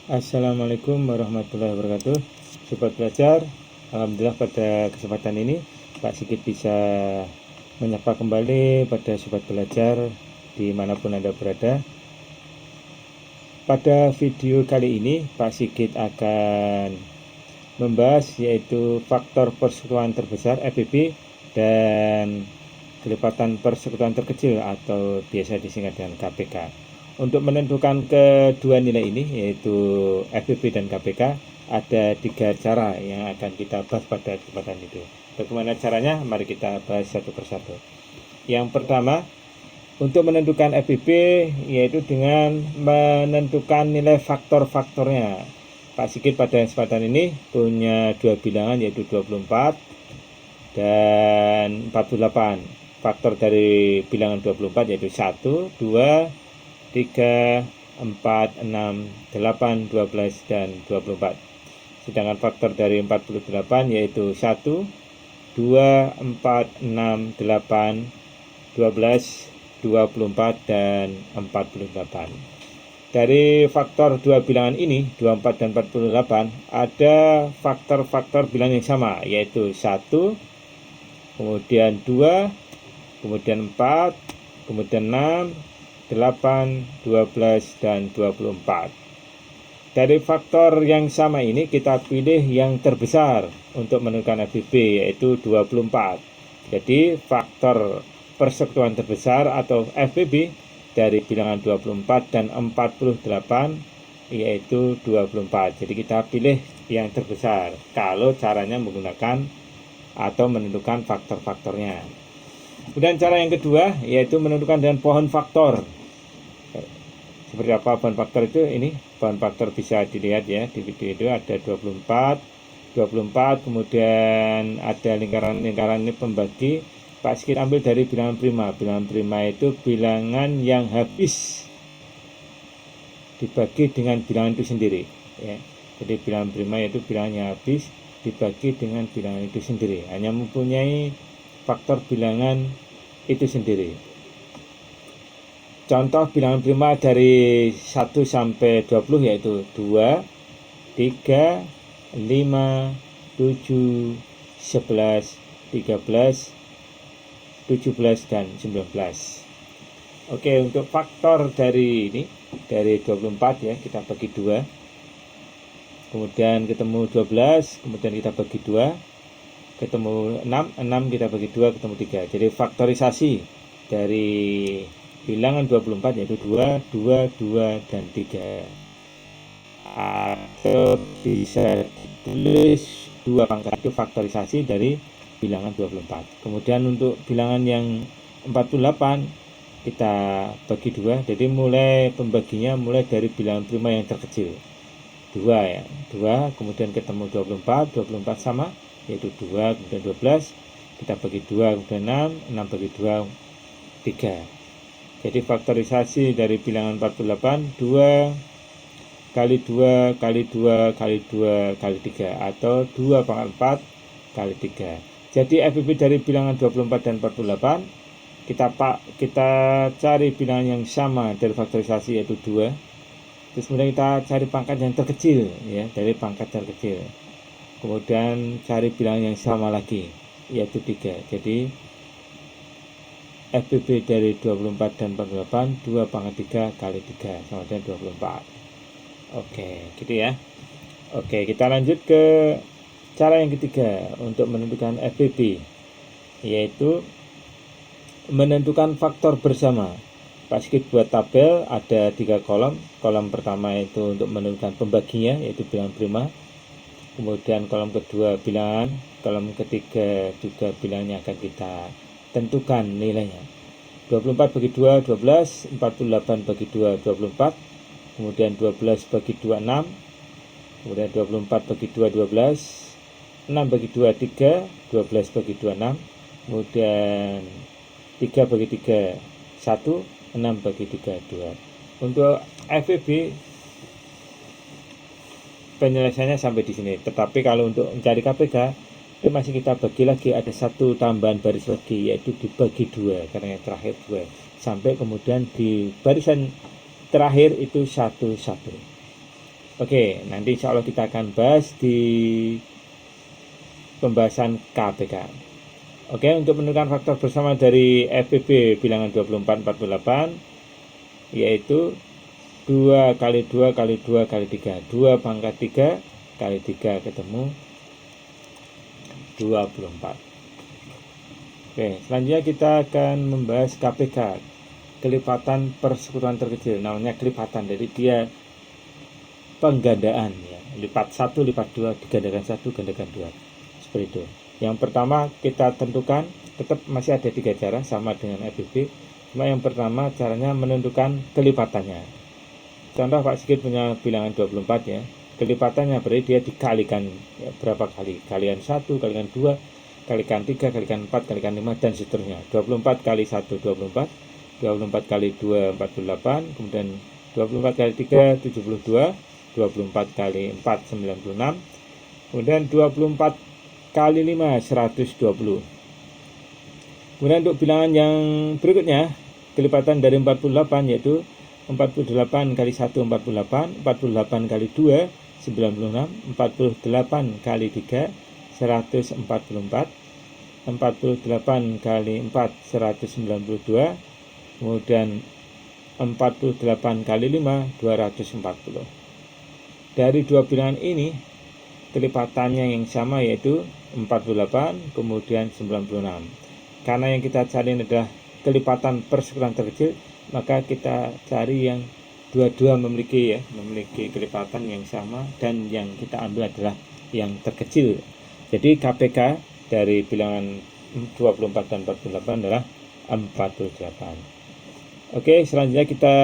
Assalamualaikum warahmatullahi wabarakatuh. Sobat belajar, alhamdulillah pada kesempatan ini Pak Sigit bisa menyapa kembali pada sobat belajar dimanapun Anda berada. Pada video kali ini Pak Sigit akan membahas yaitu faktor persekutuan terbesar FPB dan kelipatan persekutuan terkecil atau biasa disingkat dengan KPK. Untuk menentukan kedua nilai ini yaitu FPB dan KPK ada 3 cara yang akan kita bahas pada kesempatan itu. Bagaimana caranya? Mari kita bahas satu persatu. Yang pertama, untuk menentukan FPB yaitu dengan menentukan nilai faktor-faktornya. Pak Sigit pada kesempatan ini punya 2 bilangan yaitu 24 dan 48. Faktor dari bilangan 24 yaitu 1, 2, 3, 4, 6, 8, 12, dan 24. Sedangkan faktor dari 48 yaitu 1, 2, 4, 6, 8, 12, 24, dan 48. Dari faktor 2 bilangan ini, 24 dan 48, ada faktor-faktor bilang yang sama, yaitu 1, kemudian 2, kemudian 4, kemudian 6, 8, 12, dan 24. Dari faktor yang sama ini kita pilih yang terbesar untuk menentukan FPB yaitu 24. Jadi faktor persekutuan terbesar atau FPB dari bilangan 24 dan 48 yaitu 24. Jadi kita pilih yang terbesar kalau caranya menggunakan atau menentukan faktor-faktornya. Kemudian cara yang kedua yaitu menentukan dengan pohon faktor. Seperti apa pohon faktor itu? Ini pohon faktor bisa dilihat ya di video itu ada 24, kemudian ada lingkaran-lingkaran ini pembagi. Pak Sigit ambil dari bilangan prima. Bilangan prima itu bilangan yang habis dibagi dengan bilangan itu sendiri ya. Jadi bilangan prima yaitu bilangan yang habis dibagi dengan bilangan itu sendiri, hanya mempunyai faktor bilangan itu sendiri. Contoh bilangan prima dari 1 sampai 20 yaitu 2, 3, 5, 7, 11, 13, 17, dan 19. Oke, untuk faktor dari ini dari 24 ya, kita bagi 2. Kemudian ketemu 12, kemudian kita bagi 2. Ketemu 6 kita bagi 2, ketemu 3. Jadi faktorisasi dari bilangan 24 yaitu 2, 2, 2, dan 3. Atau bisa ditulis 2 pangkat itu faktorisasi dari bilangan 24. Kemudian untuk bilangan yang 48 kita bagi 2. Jadi mulai pembaginya mulai dari bilangan prima yang terkecil 2 ya. 2 kemudian ketemu 24 sama yaitu 2, kemudian 12 kita bagi 2, kemudian 6 bagi 2 3. Jadi faktorisasi dari bilangan 48 2 kali 2 kali 2 kali 2 kali 3 atau 2 pangkat 4 kali 3. Jadi FPB dari bilangan 24 dan 48 kita cari bilangan yang sama dari faktorisasi yaitu 2. Terus kemudian kita cari pangkat yang terkecil ya, dari pangkat terkecil. Kemudian cari bilangan yang sama lagi yaitu 3. Jadi FPB dari 24 dan 48 2 pangkat 3 kali 3 sama dengan 24. Oke, gitu ya. Oke, kita lanjut ke cara yang ketiga untuk menentukan FPB yaitu menentukan faktor bersama. Pak Sigit buat tabel ada 3 kolom. Kolom pertama itu untuk menentukan pembaginya yaitu bilangan prima. Kemudian kolom kedua bilangan, kolom ketiga juga bilangannya akan kita tentukan nilainya. 24 bagi 2 12, 48 bagi 2 24, kemudian 12 bagi 2 6, kemudian 24 bagi 2 12, 6 bagi 2 3, 12 bagi 2 6, kemudian 3 bagi 3 1, 6 bagi 3 2. Untuk FPB penyelesaiannya sampai di sini. Tetapi kalau untuk mencari KPK itu masih kita bagi lagi, ada satu tambahan baris lagi yaitu dibagi 2 karena yang terakhir 2 sampai kemudian di barisan terakhir itu 1 1. Oke, nanti insya Allah kita akan bahas di pembahasan KPK. Oke, untuk menentukan faktor bersama dari FPB bilangan 24, 48, yaitu 2 kali 2 kali 2 kali 3. 2 pangkat 3 kali 3 ketemu 24. Oke, selanjutnya kita akan membahas KPK, kelipatan persekutuan terkecil. Namanya kelipatan, jadi dia penggandaan ya. Lipat 1, lipat 2, digandakan 1, gandakan 2. Seperti itu. Yang pertama kita tentukan, tetap masih ada 3 cara sama dengan FPB. Cuma yang pertama caranya menentukan kelipatannya. Contoh Pak Sigit punya bilangan 24 ya. Kelipatannya berarti dia dikalikan ya, berapa kali? Kalikan 1, kalikan 2, kalikan 3, kalikan 4, kalikan 5, dan seterusnya. 24 kali 1, 24. 24 kali 2, 48. Kemudian 24 kali 3, 72. 24 kali 4, 96. Kemudian 24 kali 5, 120. Kemudian untuk bilangan yang berikutnya, kelipatan dari 48 yaitu 48 kali 1, 48. 48 kali 2, 96. 48 kali 3, 144. 48 kali 4, 192. Kemudian 48 kali 5, 240. Dari dua bilangan ini kelipatannya yang sama yaitu 48 kemudian 96. Karena yang kita cari adalah kelipatan persekutuan terkecil, maka kita cari yang dua-dua memiliki kelipatan yang sama, dan yang kita ambil adalah yang terkecil. Jadi KPK dari bilangan 24 dan 48 adalah 48. Oke, selanjutnya kita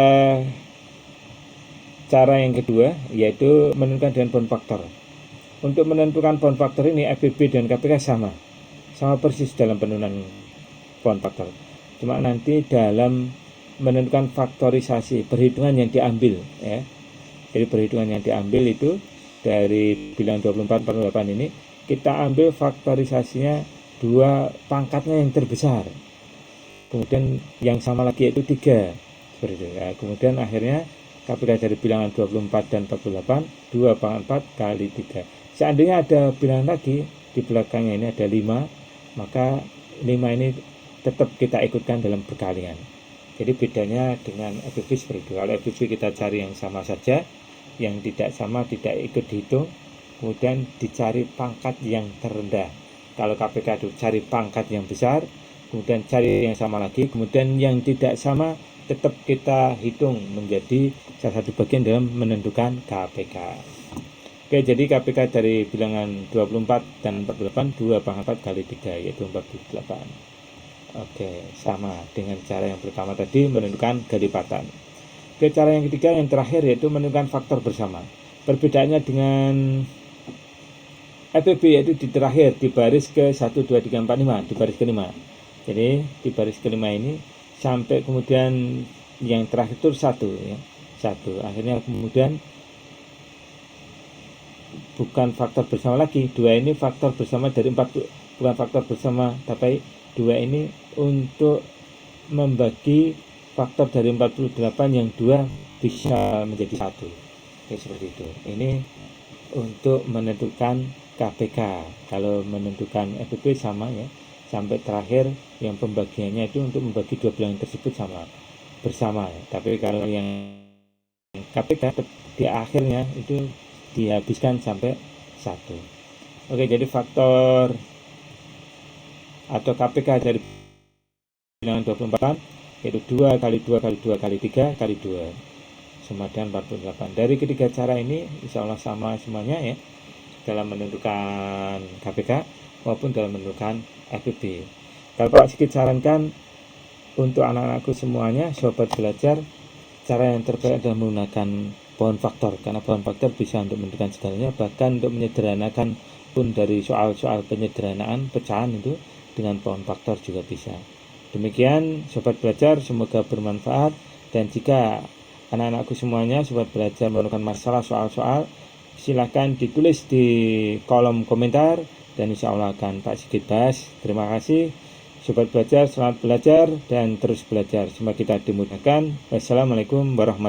cara yang kedua yaitu menentukan dengan bound factor. Untuk menentukan bound factor ini FPB dan KPK sama persis dalam penurunan bound factor. Cuma nanti dalam menentukan faktorisasi perhitungan yang diambil ya. Jadi perhitungan yang diambil itu dari bilangan 24 48 ini kita ambil faktorisasinya 2 pangkatnya yang terbesar. Kemudian yang sama lagi yaitu 3. Seperti itu ya. Kemudian akhirnya KPK dari bilangan 24 dan 48 2 pangkat 4 kali 3. Seandainya ada bilangan lagi di belakangnya ini ada 5, maka 5 ini tetap kita ikutkan dalam perkalian. Jadi bedanya dengan FPB seperti itu. Kalau FPB kita cari yang sama saja, yang tidak sama tidak ikut dihitung, kemudian dicari pangkat yang terendah. Kalau KPK itu cari pangkat yang besar, kemudian cari yang sama lagi, kemudian yang tidak sama tetap kita hitung menjadi salah satu bagian dalam menentukan KPK. Oke, jadi KPK dari bilangan 24 dan 48 2 pangkat 4 kali 3 yaitu 48. Oke, sama dengan cara yang pertama tadi menentukan kelipatan. Oke, cara yang ketiga yang terakhir yaitu menentukan faktor bersama. Perbedaannya dengan FPB yaitu di terakhir di baris ke 1, 2, 3, 4, 5, di baris ke-5. Jadi di baris ke-5 ini sampai kemudian yang terakhir itu 1 ya. 1. Akhirnya kemudian bukan faktor bersama lagi. 2 ini faktor bersama dari 4, bukan faktor bersama, tapi 2 ini untuk membagi faktor dari 48 yang 2 bisa menjadi 1. Oke, seperti itu. Ini untuk menentukan KPK. Kalau menentukan FPB sama ya, sampai terakhir yang pembagiannya itu untuk membagi dua bilangan tersebut sama bersama ya. Tapi kalau yang KPK di akhirnya itu dihabiskan sampai 1. Oke, jadi faktor atau KPK dari bilangan 24 yaitu 2 kali 2 kali 2 kali 3 kali 2 sama dengan 48. Dari ketiga cara ini insya Allah sama semuanya ya, dalam menentukan KPK maupun dalam menentukan FPB. Kalau Pak Sigit sarankan untuk anak-anakku semuanya, sobat belajar, cara yang terbaik adalah menggunakan bound factor, karena bound factor bisa untuk menentukan segalanya, bahkan untuk menyederhanakan pun dari soal-soal penyederhanaan pecahan itu dengan bound factor juga bisa. Demikian sobat belajar, semoga bermanfaat, dan jika anak-anakku semuanya sobat belajar menemukan masalah soal-soal, silahkan ditulis di kolom komentar dan insya Allah akan Pak Sigit bahas. Terima kasih sobat belajar, selamat belajar dan terus belajar. Semoga kita dimudahkan. Wassalamualaikum warahmatullahi wabarakatuh.